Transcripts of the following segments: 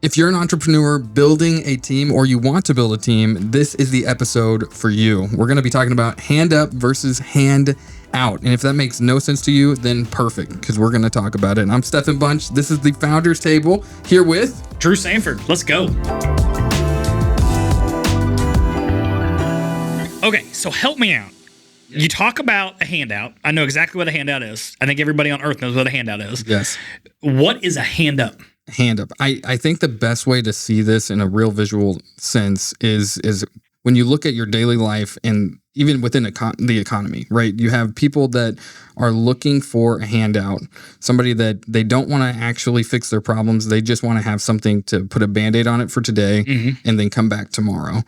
If you're an entrepreneur building a team or you want to build a team, this is the episode for you. We're going to be talking about hand up versus hand out. And if that makes no sense to you, then perfect, because we're going to talk about it. And I'm Stefan Bunch. This is the Founders Table, here with Drew Sanford. Let's go. Okay, so help me out. You talk about a handout. I know exactly what a handout is. I think everybody on earth knows what a handout is. Yes. What is a hand up? Hand up. I think the best way to see this in a real visual sense is when you look at your daily life and even within the economy, right? You have people that are looking for a handout, somebody that they don't want to actually fix their problems. They just want to have something to put a Band-Aid on it for today and then come back tomorrow.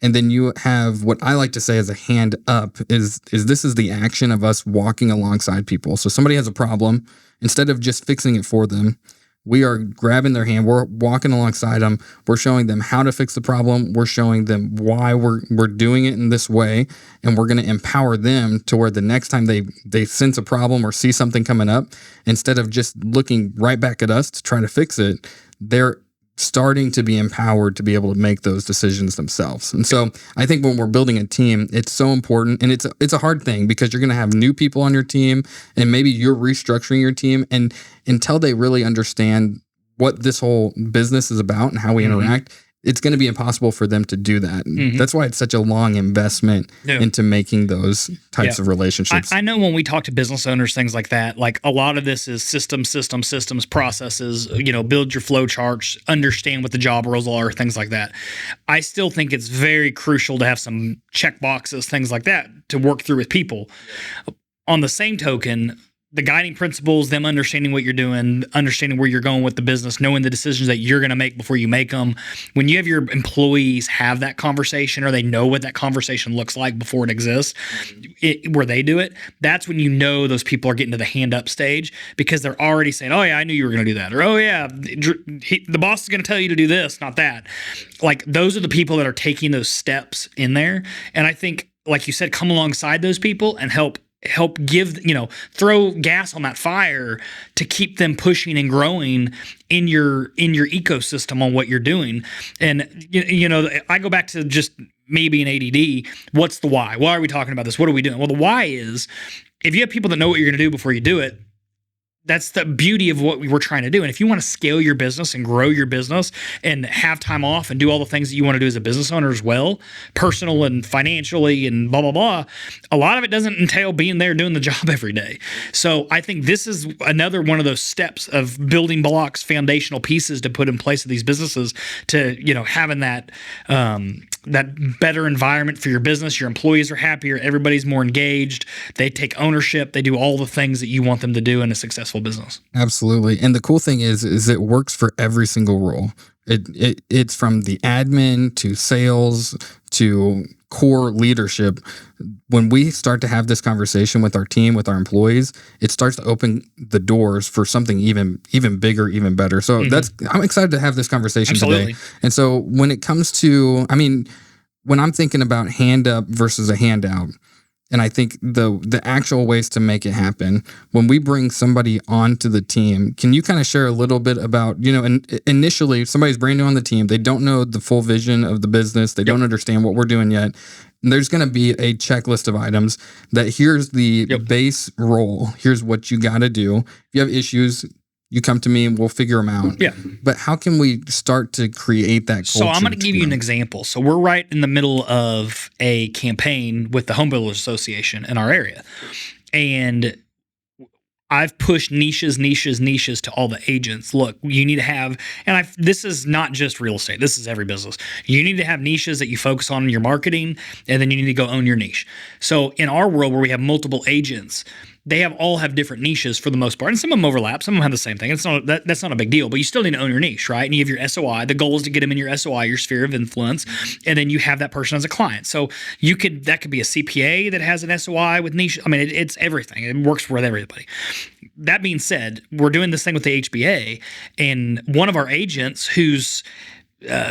And then you have what I like to say as a hand up is this is the action of us walking alongside people. So somebody has a problem, instead of just fixing it for them, we are grabbing their hand. We're walking alongside them. We're showing them how to fix the problem. We're showing them why we're doing it in this way. And we're going to empower them to where the next time they sense a problem or see something coming up, instead of just looking right back at us to try to fix it, they're starting to be empowered to be able to make those decisions themselves. And so I think when we're building a team, it's so important, and it's a hard thing because you're going to have new people on your team, and maybe you're restructuring your team, and until they really understand what this whole business is about and how we interact, it's going to be impossible for them to do that. That's why it's such a long investment into making those types of relationships. I know when we talk to business owners, things like that, like a lot of this is systems, processes, build your flow charts, understand what the job roles are, things like that. I still think it's very crucial to have some check boxes, things like that, to work through with people. On the same token, the guiding principles, them understanding what you're doing, understanding where you're going with the business, knowing the decisions that you're going to make before you make them. When you have your employees have that conversation, or they know what that conversation looks like before it exists, where they do it, that's when you know those people are getting to the hand up stage, because they're already saying, oh yeah, I knew you were going to do that. Or, oh yeah, the boss is going to tell you to do this, not that. Like, those are the people that are taking those steps in there. And I think, like you said, come alongside those people and help give, throw gas on that fire to keep them pushing and growing in your ecosystem on what you're doing. And, I go back to just me being ADD. What's the why? Why are we talking about this? What are we doing? Well, the why is, if you have people that know what you're going to do before you do it, that's the beauty of what we're trying to do. And if you want to scale your business and grow your business and have time off and do all the things that you want to do as a business owner as well, personal and financially and blah, blah, blah, a lot of it doesn't entail being there doing the job every day. So I think this is another one of those steps of building blocks, foundational pieces to put in place of these businesses to, having that better environment for your business. Your employees are happier. Everybody's more engaged. They take ownership. They do all the things that you want them to do in a successful business. Absolutely. And the cool thing is it works for every single role. It's from the admin to sales to core leadership. When we start to have this conversation with our team, with our employees, it starts to open the doors for something even bigger, even better. So I'm excited to have this conversation today. And so when it comes to, when I'm thinking about hand up versus a handout, and I think the actual ways to make it happen, when we bring somebody onto the team, can you kind of share a little bit about, initially somebody's brand new on the team, they don't know the full vision of the business, they don't understand what we're doing yet. And there's going to be a checklist of items that here's the base role, here's what you got to do. If you have issues, you come to me and we'll figure them out. Yeah. But how can we start to create that culture? So I'm going to give you an example. So we're right in the middle of a campaign with the Home Builders Association in our area. And I've pushed niches to all the agents. Look, you need to have, and this is not just real estate. This is every business. You need to have niches that you focus on in your marketing, and then you need to go own your niche. So in our world where we have multiple agents, they all have different niches for the most part, and some of them overlap. Some of them have the same thing. It's not that's not a big deal, but you still need to own your niche, right? And you have your SOI. The goal is to get them in your SOI, your sphere of influence, and then you have that person as a client. So that could be a CPA that has an SOI with niche. It's everything. It works with everybody. That being said, we're doing this thing with the HBA, and one of our agents who's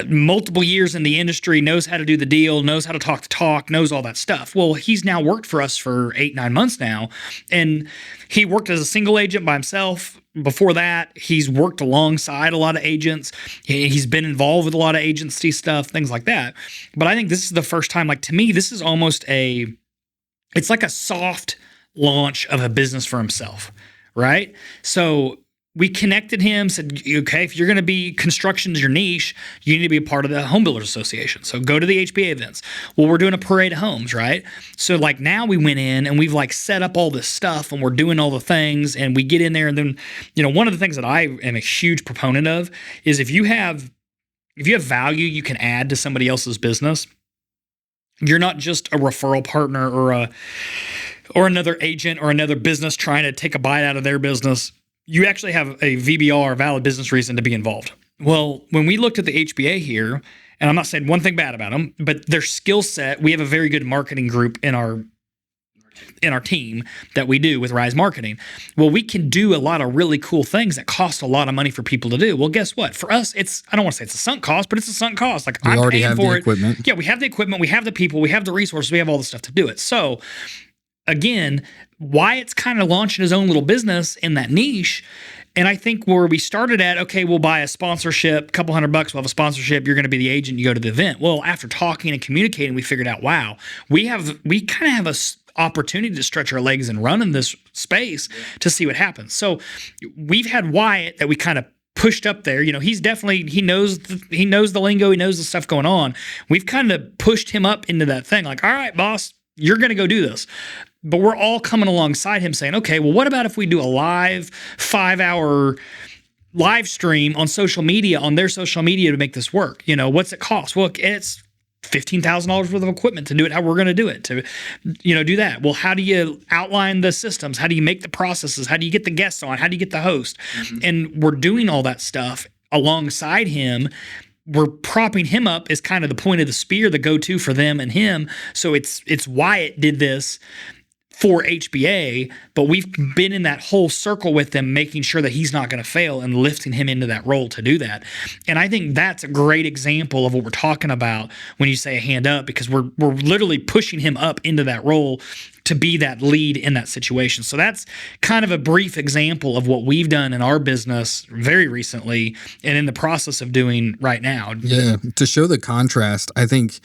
multiple years in the industry, knows how to do the deal, knows how to talk the talk, knows all that stuff. Well, he's now worked for us for 8-9 months now, and he worked as a single agent by himself, before that, he's worked alongside a lot of agents. He's been involved with a lot of agency stuff, things like that. But I think this is the first time, like, to me, this is almost it's like a soft launch of a business for himself, right? So we connected him, said, okay, if you're going to be construction is your niche, you need to be a part of the Home Builders Association. So go to the HBA events. Well, we're doing a parade of homes, right? So like now we went in and we've like set up all this stuff and we're doing all the things and we get in there and then, one of the things that I am a huge proponent of is if you have value you can add to somebody else's business, you're not just a referral partner or another agent or another business trying to take a bite out of their business. You actually have a VBR, valid business reason, to be involved. Well, when we looked at the HBA here, and I'm not saying one thing bad about them, but their skill set, we have a very good marketing group in our team that we do with Rise Marketing. Well, we can do a lot of really cool things that cost a lot of money for people to do. Well, guess what? For us, I don't want to say it's a sunk cost, but it's a sunk cost. Like, I'm already paying have for the it. equipment. Yeah, we have the equipment, we have the people, we have the resources, we have all the stuff to do it. So again, Wyatt's kind of launching his own little business in that niche. And I think where we started at, okay, we'll buy a sponsorship, a couple $100, we'll have a sponsorship, you're going to be the agent, you go to the event. Well, after talking and communicating, we figured out, wow, we kind of have a opportunity to stretch our legs and run in this space to see what happens. So we've had Wyatt that we kind of pushed up there. He's definitely, he knows the lingo, he knows the stuff going on. We've kind of pushed him up into that thing, like, all right, boss, you're going to go do this. But we're all coming alongside him saying, okay, well, what about if we do a live 5-hour live stream on social media, on their social media to make this work? What's it cost? Well, it's $15,000 worth of equipment to do it how we're going to do it, to do that. Well, how do you outline the systems? How do you make the processes? How do you get the guests on? How do you get the host? Mm-hmm. And we're doing all that stuff alongside him. We're propping him up as kind of the point of the spear, the go-to for them and him. So it's Wyatt did this for HBA, but we've been in that whole circle with them, making sure that he's not going to fail and lifting him into that role to do that. And I think that's a great example of what we're talking about when you say a hand up, because we're literally pushing him up into that role to be that lead in that situation. So that's kind of a brief example of what we've done in our business very recently and in the process of doing right now. Yeah. To show the contrast, I think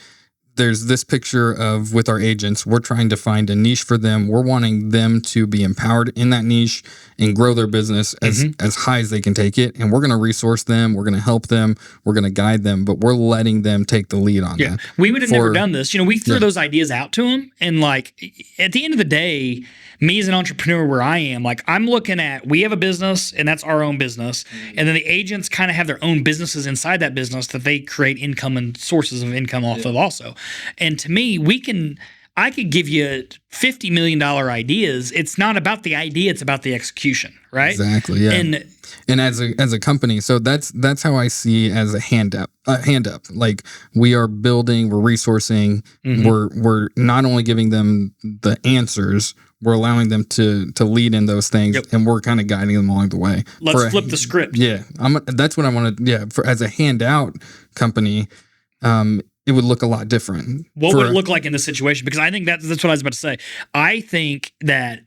there's this picture of, with our agents, we're trying to find a niche for them. We're wanting them to be empowered in that niche and grow their business as high as they can take it. And we're going to resource them. We're going to help them. We're going to guide them, but we're letting them take the lead on that. We would have never done this. We threw those ideas out to them. And like, at the end of the day, me as an entrepreneur where I am, like, I'm looking at, we have a business and that's our own business. And then the agents kind of have their own businesses inside that business that they create income and sources of income off of also. And to me, I could give you $50 million ideas. It's not about the idea, it's about the execution, right? Exactly. Yeah. And as a company, so that's how I see as a hand up. Like, we are building, we're resourcing, we're not only giving them the answers, we're allowing them to lead in those things, and we're kind of guiding them along the way. Let's flip the script. Yeah, that's what I want to. Yeah, as a handout company, it would look a lot different. What would it look like in this situation? Because I think that's what I was about to say. I think that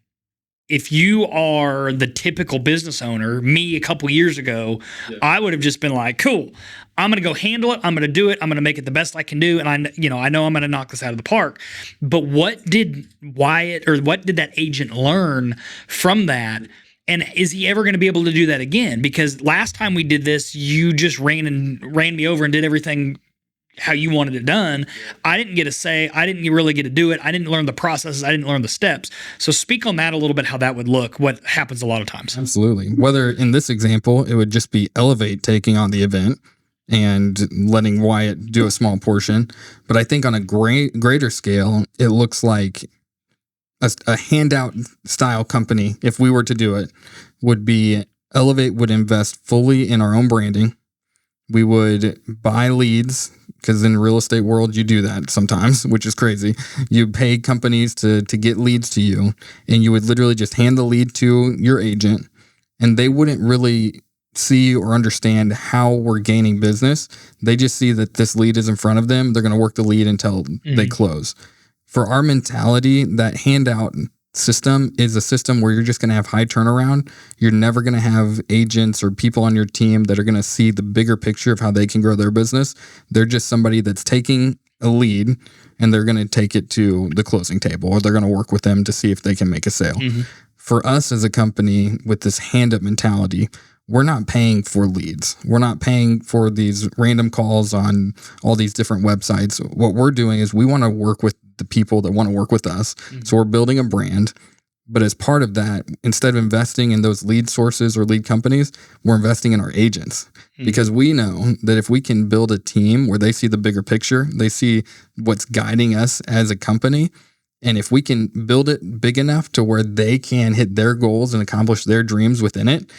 if you are the typical business owner, me a couple years ago, I would have just been like, cool, I'm going to go handle it. I'm going to do it. I'm going to make it the best I can do. And I know I'm going to knock this out of the park. But what did Wyatt, or what did that agent learn from that? And is he ever going to be able to do that again? Because last time we did this, you just ran me over and did everything how you wanted it done. I didn't get a say. I didn't really get to do it. I didn't learn the processes. I didn't learn the steps. So speak on that a little bit, how that would look, what happens a lot of times. Absolutely. Whether in this example, it would just be Elevate taking on the event and letting Wyatt do a small portion. But I think on a greater scale, it looks like a handout style company, if we were to do it, would be Elevate would invest fully in our own branding. We would buy leads, because in real estate world, you do that sometimes, which is crazy. You pay companies to get leads to you, and you would literally just hand the lead to your agent, and they wouldn't really see or understand how we're gaining business. They just see that this lead is in front of them. They're going to work the lead until they close. For our mentality, that handout system is a system where you're just going to have high turnaround. You're never going to have agents or people on your team that are going to see the bigger picture of how they can grow their business. They're just somebody that's taking a lead and they're going to take it to the closing table, or they're going to work with them to see if they can make a sale. For us as a company with this hand up mentality, we're not paying for leads. We're not paying for these random calls on all these different websites. What we're doing is we want to work with the people that want to work with us. So we're building a brand. But as part of that, instead of investing in those lead sources or lead companies, we're investing in our agents. Because we know that if we can build a team where they see the bigger picture, they see what's guiding us as a company, and if we can build it big enough to where they can hit their goals and accomplish their dreams within it,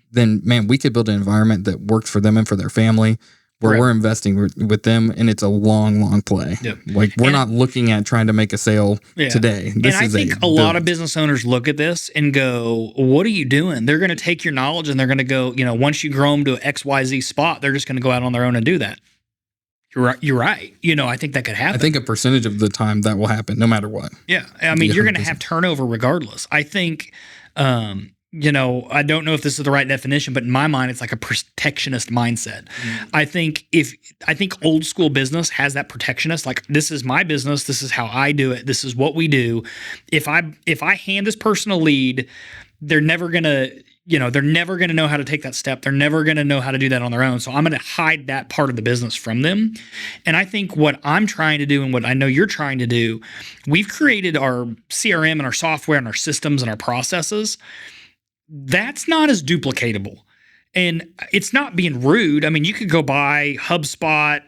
then, man, we could build an environment that works for them and for their family, where we're investing with them, and it's a long, long play. Like, we're not looking at trying to make a sale today. And I think a lot of business owners look at this and go, what are you doing? They're going to take your knowledge and they're going to go, once you grow them to an XYZ spot, they're just going to go out on their own and do that. You're right. I think that could happen. I think a percentage of the time that will happen, no matter what. Yeah. I mean, you're going to have turnover regardless. I think, I don't know if this is the right definition, but in my mind, it's like a protectionist mindset. I think old school business has that protectionist, like, this is my business. This is how I do it. This is what we do. If I hand this person a lead, they're never going to know how to take that step. They're never going to know how to do that on their own. So I'm going to hide that part of the business from them. And I think what I'm trying to do and what I know you're trying to do, we've created our CRM and our software and our systems and our processes. That's not as duplicatable. And it's not being rude. I mean, you could go buy HubSpot,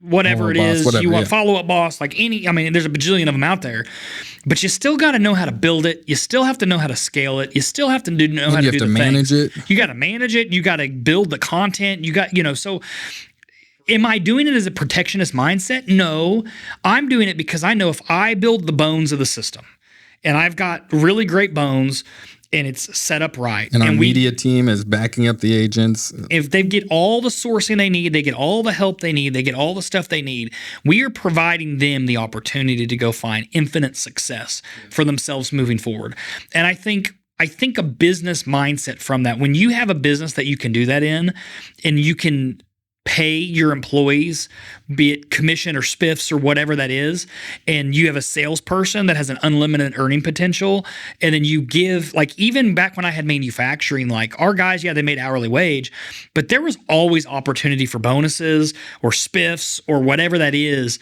whatever it is, you want Follow Up Boss, there's a bajillion of them out there, but you still got to know how to build it. You still have to know how to scale it. You still have to know how to do the manage things. it. You got to manage it. You got to build the content. You got, so am I doing it as a protectionist mindset? No, I'm doing it because I know if I build the bones of the system and I've got really great bones, and it's set up right. And our media team is backing up the agents. If they get all the sourcing they need, they get all the help they need, they get all the stuff they need, we are providing them the opportunity to go find infinite success for themselves moving forward. And I think a business mindset from that, when you have a business that you can do that in, and you can pay your employees, be it commission or spiffs or whatever that is, and you have a salesperson that has an unlimited earning potential, and then you give, like, even back when I had manufacturing, like, our guys, they made hourly wage, but there was always opportunity for bonuses or spiffs or whatever that is.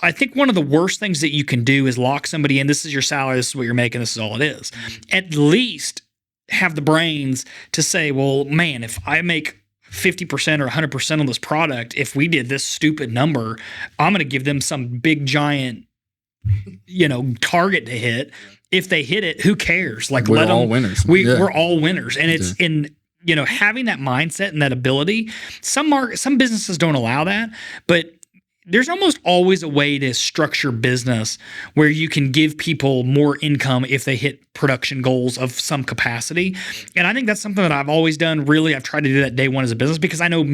I think one of the worst things that you can do is lock somebody in. This is your salary, this is what you're making, this is all it is. At least have the brains to say, well, man, if I make 50% or 100% on this product, if we did this stupid number, I'm going to give them some big giant, target to hit. If they hit it, who cares? Like, we're all winners. We're all winners. And it's in, having that mindset and that ability. Some businesses don't allow that, but there's almost always a way to structure business where you can give people more income if they hit production goals of some capacity. And I think that's something that I've always done. Really, I've tried to do that day one as a business, because I know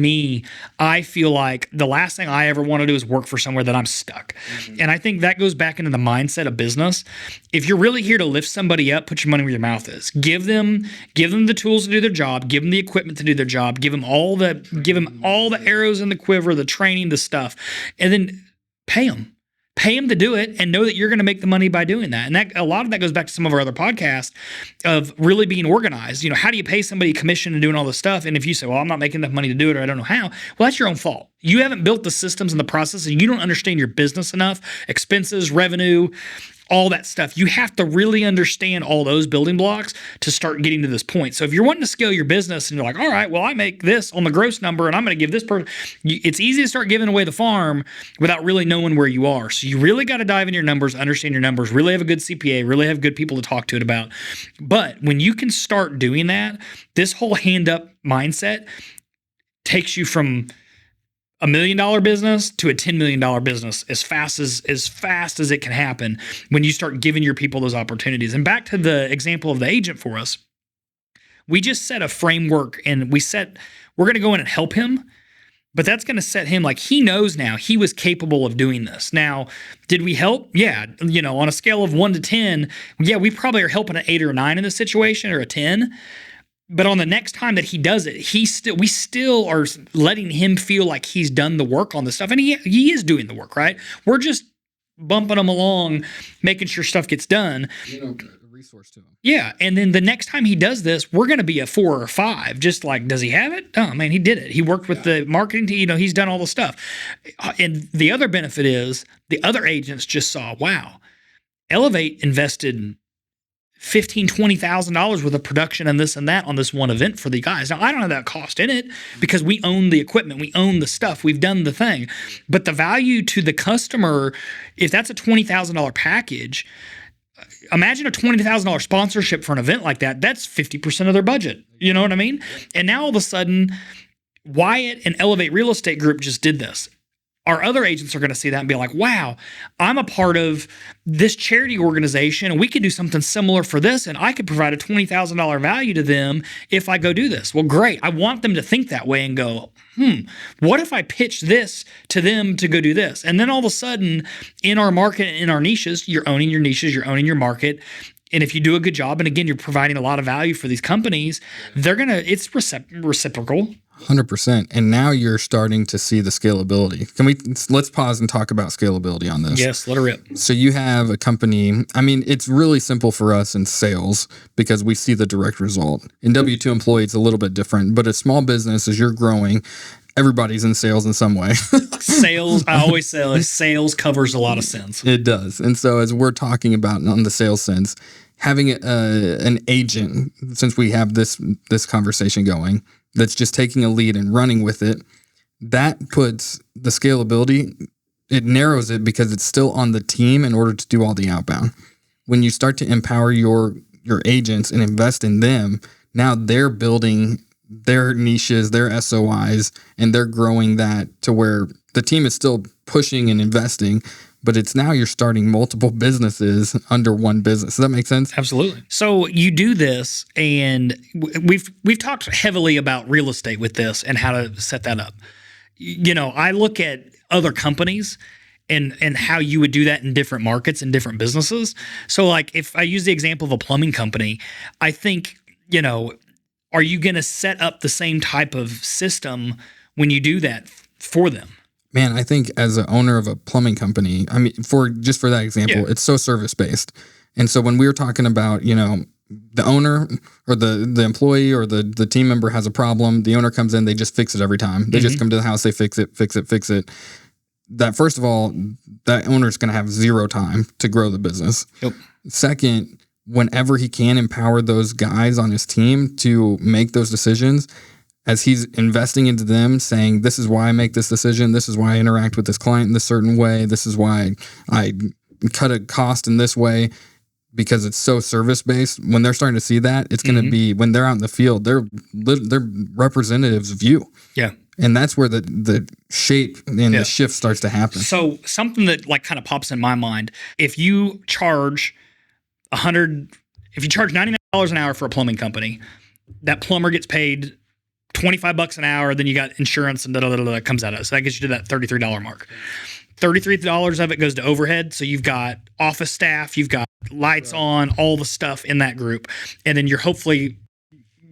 I feel like the last thing I ever want to do is work for somewhere that I'm stuck. And I think that goes back into the mindset of business. If you're really here to lift somebody up, put your money where your mouth is. Give them the tools to do their job, give them the equipment to do their job, give them all the arrows in the quiver, the training, the stuff, and then pay them to do it, and know that you're going to make the money by doing that. And that, a lot of that goes back to some of our other podcasts of really being organized. How do you pay somebody commission and doing all this stuff? And if you say, well, I'm not making enough money to do it, or I don't know how, well, that's your own fault. You haven't built the systems and the processes, and you don't understand your business enough, expenses, revenue, all that stuff. You have to really understand all those building blocks to start getting to this point. So if you're wanting to scale your business and you're like, all right, well, I make this on the gross number and I'm going to give this person, it's easy to start giving away the farm without really knowing where you are. So you really got to dive into your numbers, understand your numbers, really have a good CPA, really have good people to talk to it about. But when you can start doing that, this whole hand up mindset takes you from $1 million business to a $10 million business as fast as it can happen when you start giving your people those opportunities. And back to the example of the agent for us, we just set a framework, and we're going to go in and help him, But that's going to set him, like, he knows now he was capable of doing this. Now, did we help? Yeah. On a scale of 1 to 10, yeah, we probably are helping an 8 or a 9 in this situation, or a 10. But on the next time that he does it, we still are letting him feel like he's done the work on this stuff. And he is doing the work, right? We're just bumping him along, making sure stuff gets done. A resource to him. Yeah. And then the next time he does this, we're going to be a 4 or a 5. Just like, does he have it? Oh, man, he did it. He worked with the marketing team. He's done all the stuff. And the other benefit is the other agents just saw, wow, Elevate invested $15,000, $20,000 worth of production and this and that on this one event for the guys. Now, I don't have that cost in it because we own the equipment, we own the stuff, we've done the thing. But the value to the customer, if that's a $20,000 package, imagine a $20,000 sponsorship for an event like that. That's 50% of their budget. You know what I mean? And now all of a sudden, Wyatt and Elevate Real Estate Group just did this. Our other agents are going to see that and be like, wow, I'm a part of this charity organization, and we could do something similar for this, and I could provide a $20,000 value to them if I go do this. Well, great. I want them to think that way and go, what if I pitch this to them to go do this? And then all of a sudden, in our market, in our niches, you're owning your niches, you're owning your market. And if you do a good job, and again, you're providing a lot of value for these companies, it's reciprocal. 100%. And now you're starting to see the scalability. Let's pause and talk about scalability on this. Yes, let her rip. So you have a company. I mean, it's really simple for us in sales because we see the direct result. In W-2 employee, it's a little bit different, but a small business, as you're growing, everybody's in sales in some way. Sales, I always say, like, sales covers a lot of sins. It does. And so as we're talking about on the sales sense, having an agent, since we have this conversation going, that's just taking a lead and running with it, that puts the scalability, it narrows it because it's still on the team in order to do all the outbound. When you start to empower your agents and invest in them, now they're building their niches, their SOIs, and they're growing that to where the team is still pushing and investing, but it's now you're starting multiple businesses under one business. Does that make sense? Absolutely. So you do this, and we've talked heavily about real estate with this and how to set that up. I look at other companies and how you would do that in different markets and different businesses. So, like, if I use the example of a plumbing company, I think, are you going to set up the same type of system when you do that for them? Man, I think as an owner of a plumbing company, I mean, for that example, It's so service based. And so when we were talking about, the owner or the employee or the team member has a problem, the owner comes in, they just fix it every time. They just come to the house, they fix it. That, first of all, that owner's going to have zero time to grow the business. Yep. Second, whenever he can empower those guys on his team to make those decisions, as he's investing into them, saying, this is why I make this decision. This is why I interact with this client in this certain way. This is why I cut a cost in this way, because it's so service-based. When they're starting to see that, it's going to be, when they're out in the field, they're representatives of you. Yeah. And that's where the shape and the shift starts to happen. So something that, like, kind of pops in my mind, if you charge $99 an hour for a plumbing company, that plumber gets paid $25 an hour, then you got insurance and that comes out of it. So that gets you to that $33 mark. $33 of it goes to overhead. So you've got office staff, you've got lights on, all the stuff in that group. And then you're hopefully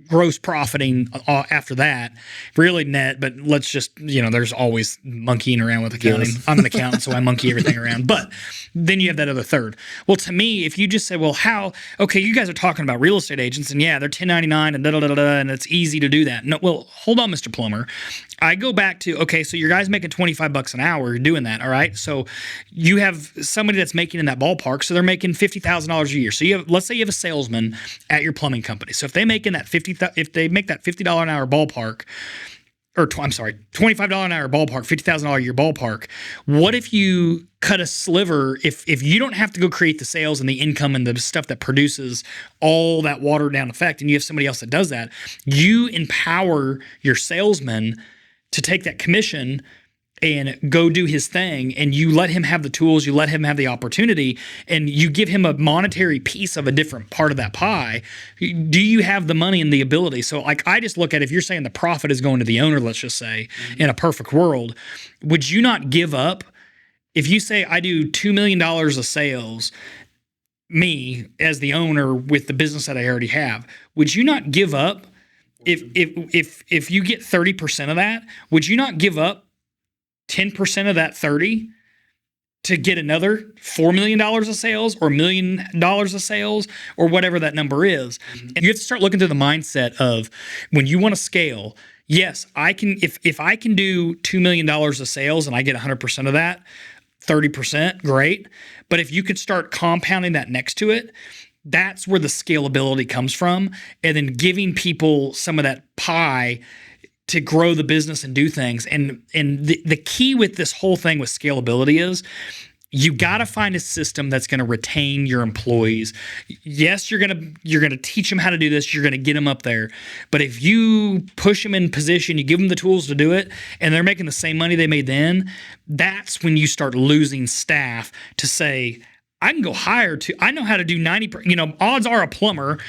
gross profiting after that, really net, but let's just, there's always monkeying around with accounting. Yes. I'm an accountant, so I monkey everything around. But then you have that other third. Well, to me, if you just say, well, you guys are talking about real estate agents, and yeah, they're 1099 and and it's easy to do that. No, well, hold on, Mr. Plumber. I go back to, okay, so your guy's making $25 an hour, you're doing that, all right? So you have somebody that's making in that ballpark, so they're making $50,000 a year. So let's say you have a salesman at your plumbing company. So if they make that $50 an hour ballpark, $25 an hour ballpark, $50,000 a year ballpark, what if you cut a sliver, if you don't have to go create the sales and the income and the stuff that produces all that watered down effect, and you have somebody else that does that, you empower your salesman to take that commission and go do his thing, and you let him have the tools, you let him have the opportunity, and you give him a monetary piece of a different part of that pie, do you have the money and the ability? So like, I just look at, if you're saying the profit is going to the owner, let's just say, in a perfect world, would you not give up? If you say, I do $2 million of sales, me as the owner with the business that I already have, would you not give up? If you get 30% of that, would you not give up 10% of that 30 to get another $4 million of sales or $1 million of sales or whatever that number is? And you have to start looking through the mindset of, when you want to scale, yes, I can, if I can do $2 million of sales and I get 100% of that, 30%, great. But if you could start compounding that next to it, that's where the scalability comes from. And then giving people some of that pie to grow the business and do things. And the key with this whole thing with scalability is, you got to find a system that's going to retain your employees. Yes, you're going to teach them how to do this. You're going to get them up there. But if you push them in position, you give them the tools to do it, and they're making the same money they made then, that's when you start losing staff to say, I can go hire I know how to do 90%. Odds are a plumber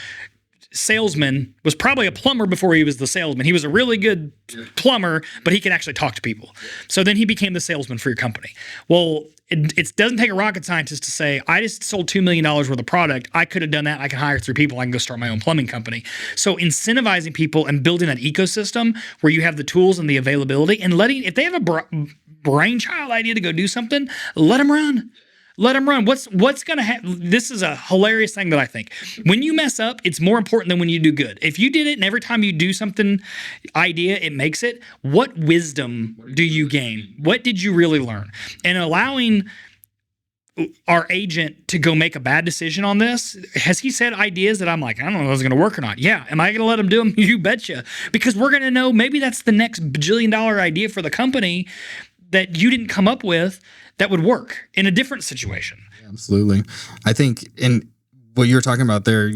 salesman was probably a plumber before he was the salesman. He was a really good plumber, but he could actually talk to people. So then he became the salesman for your company. Well, it doesn't take a rocket scientist to say, I just sold $2 million worth of product. I could have done that. I can hire 3 people. I can go start my own plumbing company. So incentivizing people and building that ecosystem where you have the tools and the availability, and if they have a brainchild idea to go do something, let them run. Let them run. What's going to happen? This is a hilarious thing that I think. When you mess up, it's more important than when you do good. If you did it and every time you do something, it makes it, what wisdom do you gain? What did you really learn? And allowing our agent to go make a bad decision on this, has he said ideas that I'm like, I don't know if it's going to work or not? Yeah. Am I going to let him do them? You betcha. Because we're going to know maybe that's the next bajillion-dollar idea for the company that you didn't come up with that would work in a different situation. Absolutely. I think in what you're talking about there,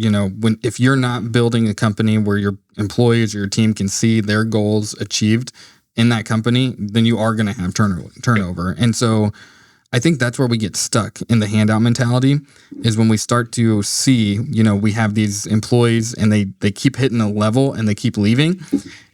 if you're not building a company where your employees or your team can see their goals achieved in that company, then you are going to have turnover. And so I think that's where we get stuck in the handout mentality, is when we start to see, we have these employees and they keep hitting a level and they keep leaving.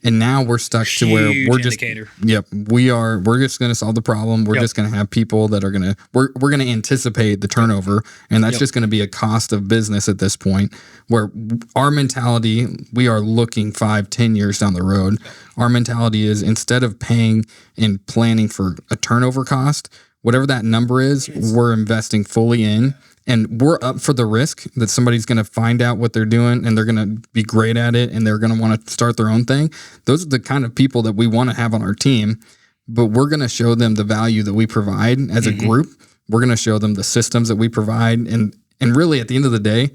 And now we're stuck to where we're indicator. We're just going to solve the problem. We're just going to have people that are going to, we're going to anticipate the turnover. And that's just going to be a cost of business at this point, where our mentality, we are looking 5-10 years down the road. Our mentality is, instead of paying and planning for a turnover cost, whatever that number is, we're investing fully in, and we're up for the risk that somebody's going to find out what they're doing and they're going to be great at it and they're going to want to start their own thing. Those are the kind of people that we want to have on our team, but we're going to show them the value that we provide as a group. We're going to show them the systems that we provide. And really, at the end of the day,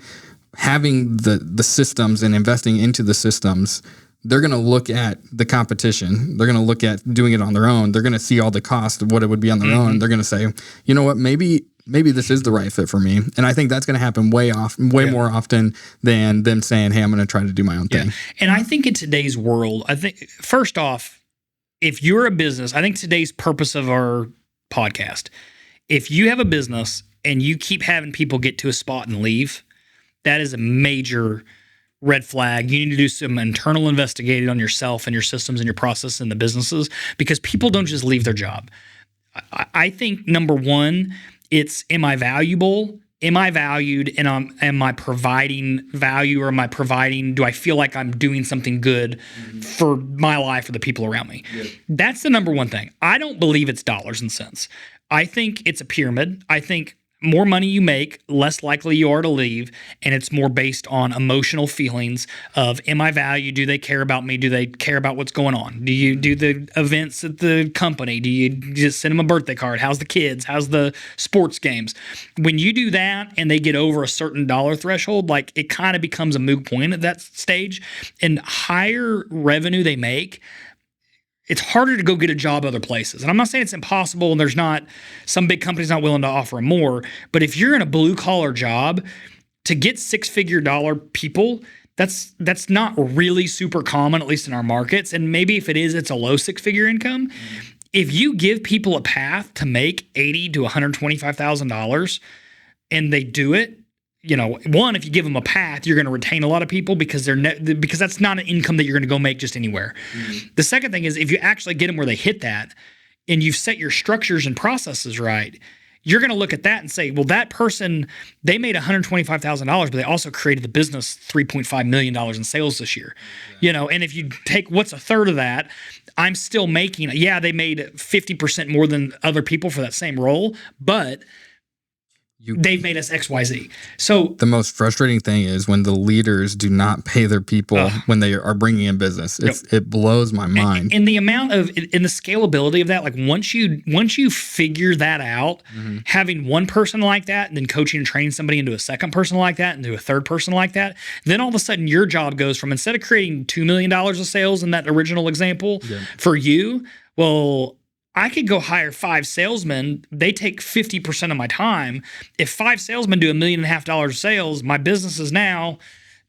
having the systems and investing into the systems, they're going to look at the competition. They're going to look at doing it on their own. They're going to see all the cost of what it would be on their own. They're going to say, you know what, maybe this is the right fit for me. And I think that's going to happen way more often than them saying, hey, I'm going to try to do my own thing. And I think in today's world, first off, if you're a business, I think today's purpose of our podcast, if you have a business and you keep having people get to a spot and leave, that is a major red flag. You need to do some internal investigating on yourself and your systems and your process and the businesses, because people don't just leave their job. I think number one, it's, am I valuable? Am I valued? And am I providing value, or do I feel like I'm doing something good for my life or the people around me? Yeah. That's the number one thing. I don't believe it's dollars and cents. I think it's a pyramid. I think more money you make, less likely you are to leave. And it's more based on emotional feelings of, am I valued? Do they care about me? Do they care about what's going on? Do you do the events at the company? Do you just send them a birthday card? How's the kids? How's the sports games? When you do that and they get over a certain dollar threshold, like, it kind of becomes a moot point at that stage. And higher revenue they make, it's harder to go get a job other places. And I'm not saying it's impossible and there's not, some big companies not willing to offer more, but if you're in a blue collar job, to get $6-figure dollar people, that's not really super common, at least in our markets. And maybe if it is, it's a low 6-figure income. if you give people a path to make $80,000 to $125,000 and they do it, one, if you give them a path, you're going to retain a lot of people because because that's not an income that you're going to go make just anywhere. Mm-hmm. The second thing is if you actually get them where they hit that and you've set your structures and processes right, you're going to look at that and say, well, that person, they made $125,000, but they also created the business $3.5 million in sales this year. Yeah. And if you take what's a third of that, I'm still making, they made 50% more than other people for that same role, but they've made us XYZ. So the most frustrating thing is when the leaders do not pay their people when they are bringing in business. It blows my mind. And the amount of, and the scalability of that, like once you figure that out, having one person like that and then coaching and training somebody into a second person like that and to a third person like that, then all of a sudden your job goes from, instead of creating $2 million of sales in that original example for you, well, I could go hire 5 salesmen. They take 50% of my time. If 5 salesmen do $1.5 million of sales, my business is now,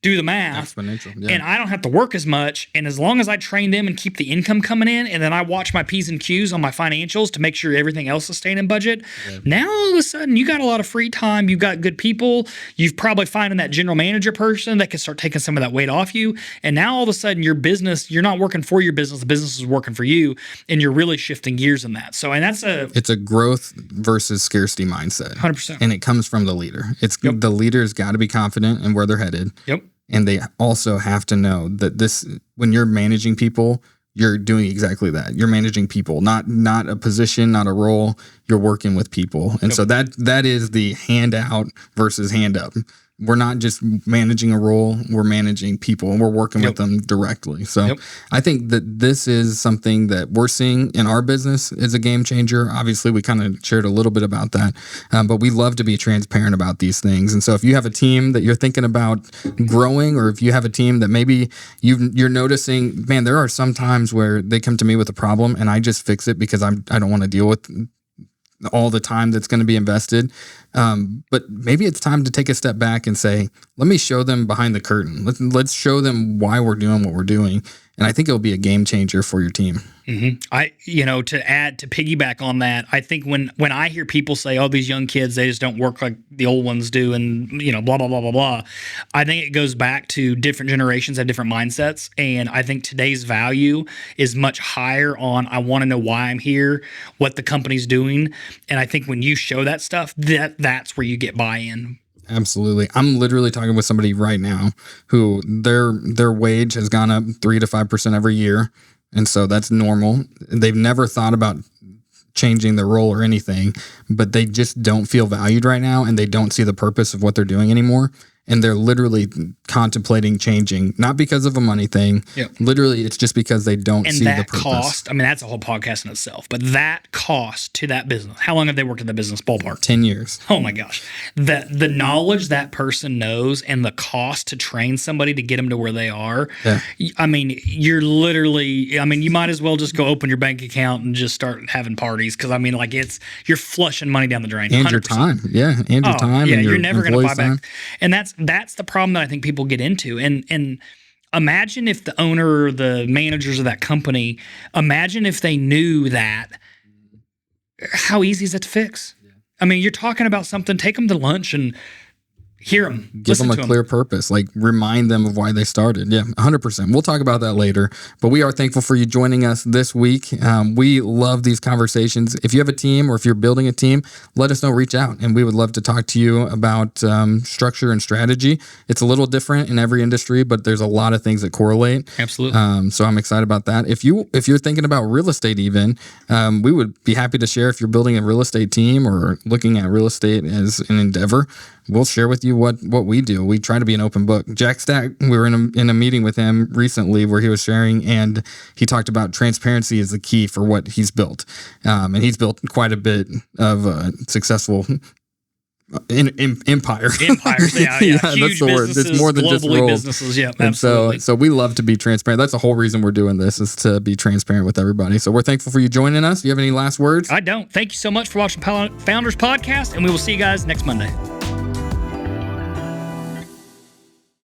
do the math, exponential, and I don't have to work as much. And as long as I train them and keep the income coming in, and then I watch my P's and Q's on my financials to make sure everything else is staying in budget, now all of a sudden you got a lot of free time. You've got good people. You've probably finding that general manager person that can start taking some of that weight off you. And now all of a sudden your business, you're not working for your business. The business is working for you, and you're really shifting gears in that. So, and it's a growth versus scarcity mindset. 100%. And it comes from the leader. The leader's got to be confident in where they're headed. Yep. And they also have to know that when you're managing people, you're doing exactly that. You're managing people, not a position, not a role. You're working with people. And so that is the handout versus hand up. We're not just managing a role, we're managing people, and we're working with them directly. So I think that this is something that we're seeing in our business as a game changer. Obviously, we kind of shared a little bit about that, but we love to be transparent about these things. And so if you have a team that you're thinking about growing, or if you have a team that maybe you're noticing, man, there are some times where they come to me with a problem and I just fix it because I don't want to deal with all the time that's going to be invested. But maybe it's time to take a step back and say, let me show them behind the curtain. Let's show them why we're doing what we're doing. And I think it'll be a game changer for your team. Mm-hmm. To piggyback on that, I think when I hear people say, oh, these young kids, they just don't work like the old ones do, and blah, blah, blah, blah, blah. I think it goes back to different generations have different mindsets. And I think today's value is much higher on, I want to know why I'm here, what the company's doing. And I think when you show that stuff, that's where you get buy-in. Absolutely. I'm literally talking with somebody right now who their wage has gone up 3 to 5% every year. And so that's normal. They've never thought about changing their role or anything, but they just don't feel valued right now, and they don't see the purpose of what they're doing anymore. And they're literally contemplating changing, not because of a money thing. Yep. Literally, it's just because they don't see the purpose. Cost, that's a whole podcast in itself. But that cost to that business, how long have they worked in the business? Ballpark? 10 years. Oh my gosh. The knowledge that person knows and the cost to train somebody to get them to where they are. Yeah. You're literally, you might as well just go open your bank account and just start having parties. Because you're flushing money down the drain. And 100%. Your time. Yeah. And your time. Yeah. And you're never going to buy time. back. And that's the problem that I think people get into. And imagine if the owner or the managers of that company, imagine if they knew that, how easy is that to fix? Yeah. You're talking about something, take them to lunch and hear them. Give them a clear purpose, like remind them of why they started. Yeah, 100%. We'll talk about that later, but we are thankful for you joining us this week. We love these conversations. If you have a team or if you're building a team, let us know, reach out, and we would love to talk to you about structure and strategy. It's a little different in every industry, but there's a lot of things that correlate. Absolutely. So I'm excited about that. If you're thinking about real estate even, we would be happy to share if you're building a real estate team or looking at real estate as an endeavor. We'll share with you what we do. We try to be an open book. Jack Stack, we were in a meeting with him recently where he was sharing, and he talked about transparency is the key for what he's built. And he's built quite a bit of successful empire. Empires, yeah. Yeah, huge that's the word. It's more than just roles. Businesses, yeah, and absolutely. So we love to be transparent. That's the whole reason we're doing this, is to be transparent with everybody. So we're thankful for you joining us. Do you have any last words? I don't. Thank you so much for watching Founders Podcast, and we will see you guys next Monday.